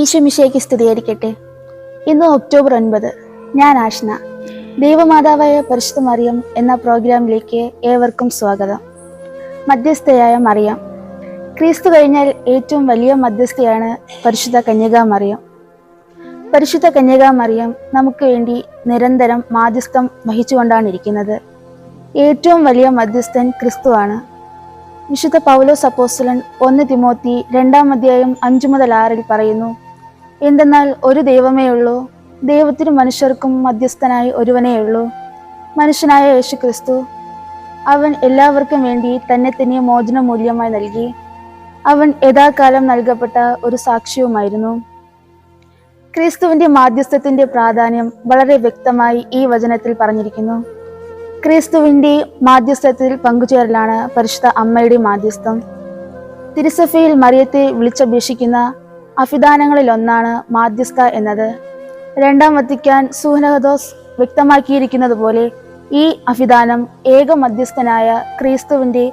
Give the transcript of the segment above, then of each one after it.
ഈശോ മിശിഹായ്ക്ക് സ്തുതിയായിരിക്കട്ടെ. ഇന്ന് ഒക്ടോബർ 9. ഞാൻ ആഷ്ന. ദൈവമാതാവായ പരിശുദ്ധ മറിയം എന്ന പ്രോഗ്രാമിലേക്ക് ഏവർക്കും സ്വാഗതം. മധ്യസ്ഥയായ മറിയം. ക്രിസ്തു കഴിഞ്ഞാൽ ഏറ്റവും വലിയ മധ്യസ്ഥയാണ് പരിശുദ്ധ കന്യകാ മറിയം. പരിശുദ്ധ കന്യകാ മറിയം നമുക്ക് വേണ്ടി നിരന്തരം മാധ്യസ്ഥം വഹിച്ചുകൊണ്ടാണ് ഇരിക്കുന്നത്. ഏറ്റവും വലിയ മധ്യസ്ഥൻ ക്രിസ്തുവാണ്. വിശുദ്ധ പൗലോസ് അപ്പോസ്തലൻ 1 തിമോത്തി 2-ാം അധ്യായം 5 മുതൽ 6 പറയുന്നു: എന്തെന്നാൽ ഒരു ദൈവമേ ഉള്ളൂ, ദൈവത്തിനും മനുഷ്യർക്കും മധ്യസ്ഥനായി ഒരുവനേയുള്ളൂ, മനുഷ്യനായ യേശു ക്രിസ്തു. അവൻ എല്ലാവർക്കും വേണ്ടി തന്നെ മോചനമൂല്യമായി നൽകി. അവൻ യഥാകാലം നൽകപ്പെട്ട ഒരു സാക്ഷ്യവുമായിരുന്നു. ക്രിസ്തുവിന്റെ മാധ്യസ്ഥത്തിന്റെ പ്രാധാന്യം വളരെ വ്യക്തമായി ഈ വചനത്തിൽ പറഞ്ഞിരിക്കുന്നു. ക്രിസ്തുവിന്റെ മാധ്യസ്ഥത്തിൽ പങ്കുചേരലാണ് പരിശുദ്ധ അമ്മയുടെ മാധ്യസ്ഥം. തിരുസഭയിൽ മറിയത്തെ വിളിച്ചപേക്ഷിക്കുന്ന അഭിദാനങ്ങളിലൊന്നാണ് മാധ്യസ്ഥ എന്നത്. 2-ാം വത്തിക്കാൻ സൂനഹദോസ് വ്യക്തമാക്കിയിരിക്കുന്നത് പോലെ ഈ അഭിദാനം ഏക മധ്യസ്ഥനായ ക്രിസ്തുവിന്റെ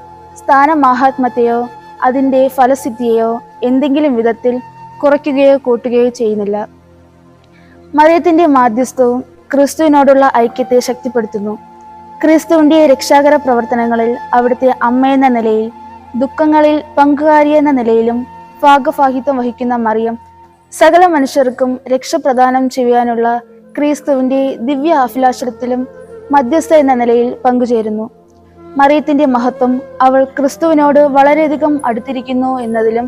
സ്ഥാനമാഹാത്മ്യത്തെയോ അതിൻ്റെ ഫലസിദ്ധിയെയോ എന്തെങ്കിലും വിധത്തിൽ കുറയ്ക്കുകയോ കൂട്ടുകയോ ചെയ്യുന്നില്ല. മറിയത്തിന്റെ മാധ്യസ്ഥവും ക്രിസ്തുവിനോടുള്ള ഐക്യത്തെ ശക്തിപ്പെടുത്തുന്നു. ക്രിസ്തുവിന്റെ രക്ഷാകര പ്രവർത്തനങ്ങളിൽ അവിടുത്തെ അമ്മയെന്ന നിലയിൽ, ദുഃഖങ്ങളിൽ പങ്കുകാരിയെന്ന നിലയിലും ഭാഗഭാഹിത്വം വഹിക്കുന്ന മറിയം സകല മനുഷ്യർക്കും രക്ഷ പ്രദാനം ചെയ്യാനുള്ള ക്രിസ്തുവിന്റെ ദിവ്യ അഭിലാഷത്തിലും മധ്യസ്ഥ എന്ന നിലയിൽ പങ്കുചേരുന്നു. മറിയത്തിന്റെ മഹത്വം അവൾ ക്രിസ്തുവിനോട് വളരെയധികം അടുത്തിരിക്കുന്നു എന്നതിലും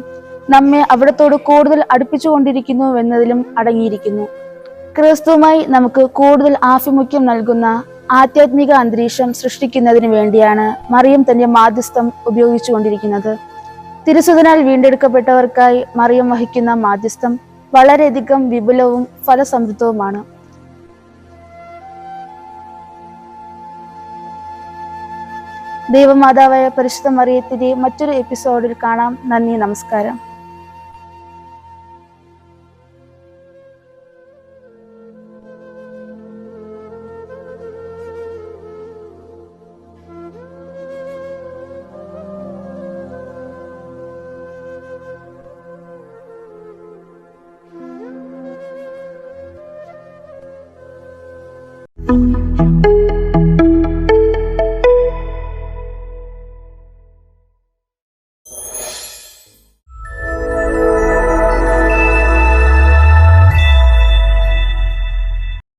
നമ്മെ അവിടത്തോട് കൂടുതൽ അടുപ്പിച്ചുകൊണ്ടിരിക്കുന്നു എന്നതിലും അടങ്ങിയിരിക്കുന്നു. ക്രിസ്തുവുമായി നമുക്ക് കൂടുതൽ ആഭിമുഖ്യം നൽകുന്ന ആധ്യാത്മിക അന്തരീക്ഷം സൃഷ്ടിക്കുന്നതിന് വേണ്ടിയാണ് മറിയം തന്റെ മാധ്യസ്ഥം ഉപയോഗിച്ചുകൊണ്ടിരിക്കുന്നത്. തിരുസുതനാൽ വീണ്ടെടുക്കപ്പെട്ടവർക്കായി മറിയം വഹിക്കുന്ന മാധ്യസ്ഥം വളരെയധികം വിപുലവും ഫലസമൃദ്ധവുമാണ്. ദൈവമാതാവായ പരിശുദ്ധ മറിയത്തിന്റെ മറ്റൊരു എപ്പിസോഡിൽ കാണാം. നന്ദി, നമസ്കാരം. thank you